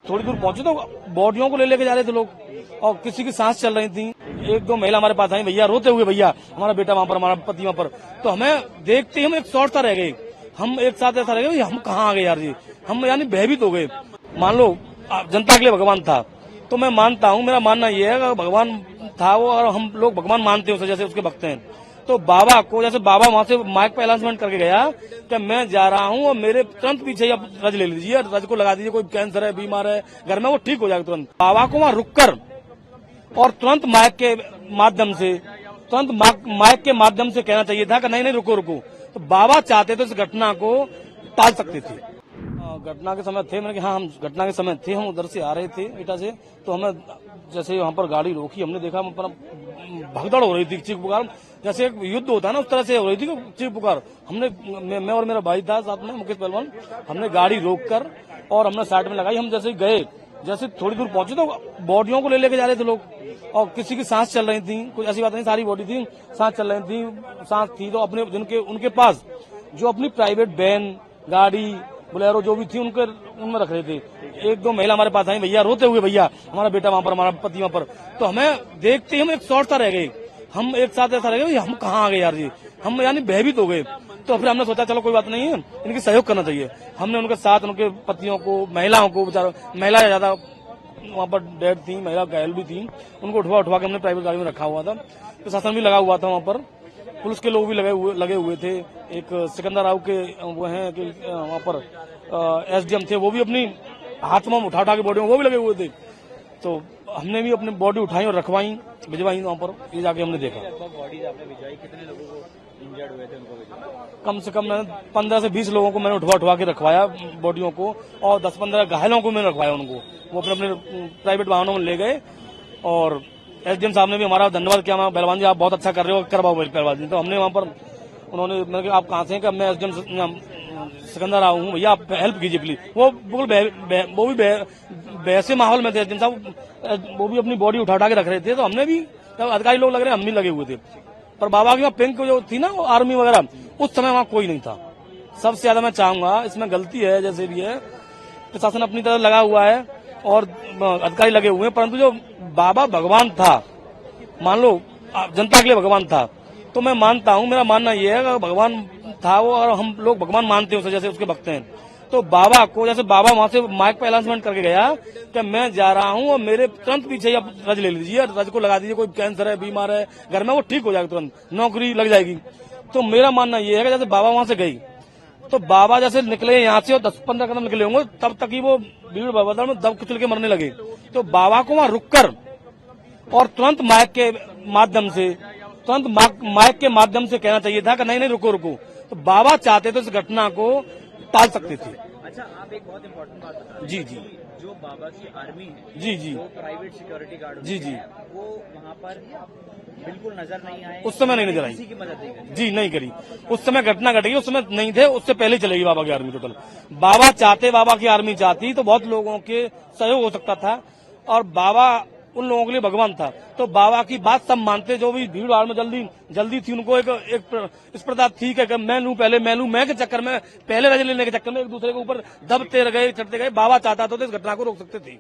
थोड़ी दूर पहुंचे तो बॉडियों को ले लेके जा रहे थे लोग और किसी की सांस चल रही थी। एक दो महिला हमारे पास आई, भैया रोते हुए, भैया हमारा बेटा वहां पर, हमारा पति वहां पर। तो हमें देखते ही हम एक शॉर्ट सा रह गए, हम एक साथ ऐसा रह गए, हम कहाँ आ गए यार जी, हम यानी भयभीत हो गए। मान लो जनता के लिए भगवान था, तो मैं मानता हूँ, मेरा मानना ये है भगवान था वो, और हम लोग भगवान मानते हैं उसे, जैसे उसके भक्त हैं। तो बाबा को, जैसे बाबा वहां से माइक पे अनाउंसमेंट करके गया कि मैं जा रहा हूँ और मेरे तुरंत पीछे ही आप रज ले लीजिए, रज को लगा दीजिए, कोई कैंसर है, बीमार है घर में, वो ठीक हो जाएगा तुरंत। बाबा को वहां रुककर और तुरंत माइक के माध्यम से कहना चाहिए था कि नहीं नहीं रुको रुको। तो बाबा चाहते तो इस घटना को टाल सकते थे। घटना के समय थे, मैंने कहा हाँ हम घटना के समय थे, हम उधर से आ रहे थे एटा से। तो हमें जैसे वहां पर गाड़ी रोकी, हमने देखा वहां पर भगदड़ हो रही थी, चीख पुकार, जैसे एक युद्ध होता है ना उस तरह से हो रही थी चीख पुकार। हमने, मैं और मेरा भाई था साथ में, मुकेश पहलवान, हमने गाड़ी रोक कर और हमने साइड में लगाई। हम जैसे गए, जैसे थोड़ी दूर पहुंचे तो बॉडियों को ले लेके जा रहे थे लोग और किसी की सांस चल रही थी, कुछ ऐसी बात नहीं, सारी बॉडी थी, सांस चल रही थी, सांस थी तो अपने जिनके उनके पास जो अपनी प्राइवेट वैन, गाड़ी, बोलेरो जो भी थी उनमें रख रहे थे। एक दो महिला हमारे पास आई, भैया रोते हुए, भैया हमारा बेटा वहां पर, हमारा पति वहां पर। तो हमें देखते ही हम एक शॉर्ट सा रह गए, हम एक साथ ऐसा रह गए, हम कहाँ आ गए यार जी, हम यानी भयभीत हो गए। तो फिर हमने सोचा चलो कोई बात नहीं है, इनकी सहयोग करना चाहिए। हमने उनके साथ उनके पतियों को, महिलाओं को, बेचारा महिला ज्यादा वहां पर डेड थी, महिला घायल भी थी, उनको उठवा के हमने प्राइवेट गाड़ी में रखा हुआ था। प्रशासन भी लगा हुआ था वहां पर, पुलिस के लोग भी लगे हुए थे। एक सिकंदर राव के वो हैं कि वहां पर एसडीएम थे, वो भी अपनी हाथ में उठा के बॉडी में वो भी लगे हुए थे। तो हमने भी अपनी बॉडी उठाई और रखवाई, भिजवाई वहां पर, ये जाके हमने देखा। बॉडी आपने भिजवाई, कितने लोगों को इंजर्ड हुए थे उनको भिजवाई? कम से कम मैंने 15 से 20 लोगों को मैंने उठवा के रखवाया बॉडियों को, और 10-15 घायलों को मैंने रखवाया उनको, वो अपने प्राइवेट वाहनों में ले गए। और एसडीएम साहब ने भी हमारा धन्यवाद किया, पहलवान जी आप बहुत अच्छा कर रहे हो, करवाओ पहलवान जी। तो हमने वहां पर, उन्होंने मैंने कहा आप कहाँ से हैं, कि मैं एसडीएम सिकंदर राव हूँ, भैया आप हेल्प कीजिए प्लीज। वो बिल्कुल वो भी वैसे माहौल में थे एसडीएम साहब, वो भी अपनी बॉडी उठा के रख रहे थे। तो हमने भी, अधिकारी लोग लग रहे हैं, हम भी लगे हुए थे। पर बाबा की पिंक जो थी ना, वो आर्मी वगैरह, उस समय वहां कोई नहीं था। सबसे ज्यादा मैं चाहूंगा, इसमें गलती है जैसे भी है, प्रशासन अपनी तरह लगा हुआ है और अधिकारी लगे हुए हैं, परंतु जो बाबा भगवान था, मान लो जनता के लिए भगवान था, तो मैं मानता हूँ, मेरा मानना ये है भगवान था वो, और हम लोग भगवान मानते हैं उसे, जैसे उसके भक्त हैं। तो बाबा को, जैसे बाबा वहां से माइक पे अनाउंसमेंट करके गया कि मैं जा रहा हूँ और मेरे तुरंत पीछे ही आप रज ले लीजिए, रज को लगा दीजिए, कोई कैंसर है, बीमार है घर में, वो ठीक हो जाएगा तुरंत, नौकरी लग जाएगी। तो मेरा मानना ये है कि जैसे बाबा वहां से गई, तो बाबा जैसे निकले यहाँ से और 10-15 कदम निकले होंगे, तब तक ही वो भीड़ भगदड़ में दब कुचल के मरने लगे। तो बाबा को वहां रुककर और तुरंत माइक के माध्यम से कहना चाहिए था कि नहीं नहीं रुको रुको। तो बाबा चाहते तो इस घटना को टाल सकते थे। अच्छा, आप एक बहुत इम्पोर्टेंट बात बता रहे हैं। जी जी, जो बाबा की आर्मी है, जी जी, वो प्राइवेट सिक्योरिटी गार्ड जी जी, वो वहाँ पर बिल्कुल नजर नहीं आए, उस समय नहीं नजर आई, किसी की मदद नहीं करी। जी नहीं करी। उस समय घटना घटेगी, उस समय नहीं थे, उससे पहले चलेगी बाबा की आर्मी टोटल। बाबा चाहते, बाबा की आर्मी चाहती तो बहुत लोगों के सहयोग हो सकता था, और बाबा उन लोगों के लिए भगवान था। तो बाबा की बात सब मानते, जो भी भीड़ भाड़ में जल्दी थी, उनको एक इस प्रकार ठीक है कि मैं लूं पहले, मैं के चक्कर में, पहले रज लेने के चक्कर में एक दूसरे के ऊपर दबते गए, चढ़ते गए। बाबा चाहता तो इस घटना को रोक सकते थे।